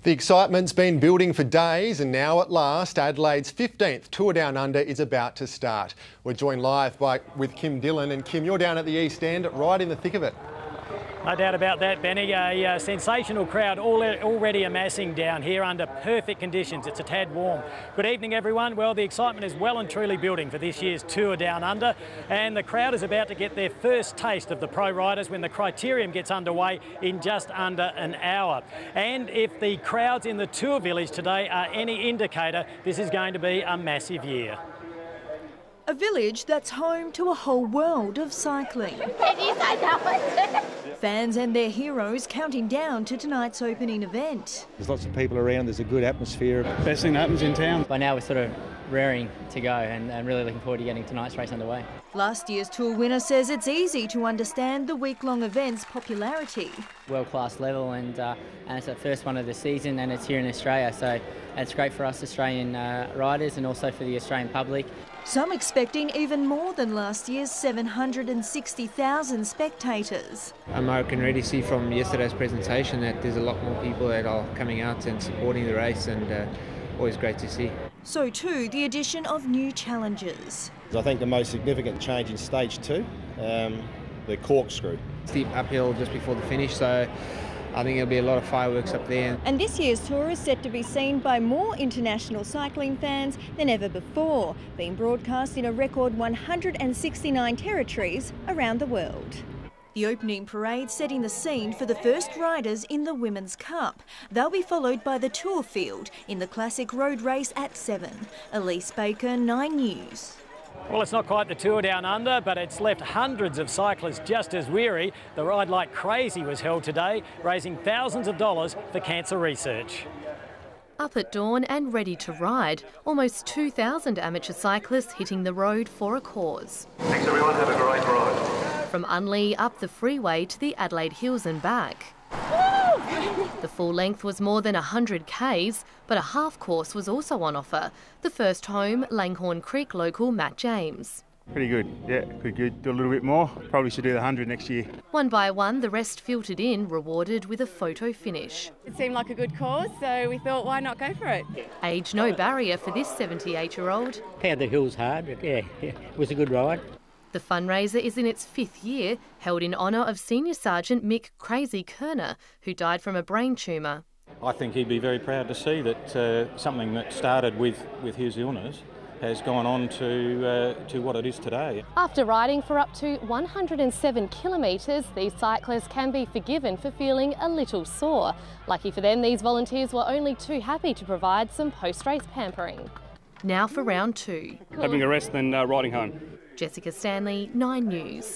The excitement's been building for days, and now at last Adelaide's 15th Tour Down Under is about to start. We're joined live with Kim Dillon, and Kim, you're down at the East End, right in the thick of it. No doubt about that, Benny. A sensational crowd already amassing down here under perfect conditions. It's a tad warm. Good evening, everyone. Well, the excitement is well and truly building for this year's Tour Down Under, and the crowd is about to get their first taste of the pro riders when the criterium gets underway in just under an hour. And if the crowds in the Tour Village today are any indicator, this is going to be a massive year. A village that's home to a whole world of cycling. Fans and their heroes counting down to tonight's opening event. There's lots of people around, there's a good atmosphere. Best thing that happens in town. By now we're sort of raring to go and really looking forward to getting tonight's race underway. Last year's Tour winner says it's easy to understand the week-long event's popularity. World-class level, and it's the first one of the season, and it's here in Australia, so it's great for us Australian riders and also for the Australian public. Some expecting even more than last year's 760,000 spectators. I can already see from yesterday's presentation that there's a lot more people that are coming out and supporting the race, and always great to see. So too, the addition of new challenges. I think the most significant change in stage 2, the corkscrew. Steep uphill just before the finish, so I think there'll be a lot of fireworks up there. And this year's tour is set to be seen by more international cycling fans than ever before, being broadcast in a record 169 territories around the world. The opening parade setting the scene for the first riders in the Women's Cup. They'll be followed by the Tour field in the classic road race at 7. Elise Baker, 9 News. Well, it's not quite the Tour Down Under, but it's left hundreds of cyclists just as weary. The Ride Like Crazy was held today, raising thousands of dollars for cancer research. Up at dawn and ready to ride, almost 2,000 amateur cyclists hitting the road for a cause. Thanks everyone, have a great ride. From Unley up the freeway to the Adelaide Hills and back. The full length was more than 100 k's, but a half course was also on offer. The first home, Langhorne Creek local Matt James. Pretty good, yeah, could do a little bit more. Probably should do the 100 next year. One by one, the rest filtered in, rewarded with a photo finish. It seemed like a good cause, so we thought, why not go for it? Age no barrier for this 78-year-old. Found the hills hard, but yeah, it was a good ride. The fundraiser is in its 5th year, held in honour of Senior Sergeant Mick Crazy Kerner, who died from a brain tumour. I think he'd be very proud to see that something that started with his illness has gone on to what it is today. After riding for up to 107 kilometres, these cyclists can be forgiven for feeling a little sore. Lucky for them, these volunteers were only too happy to provide some post-race pampering. Now for round 2. Having a rest, then riding home. Jessica Stanley, 9 News.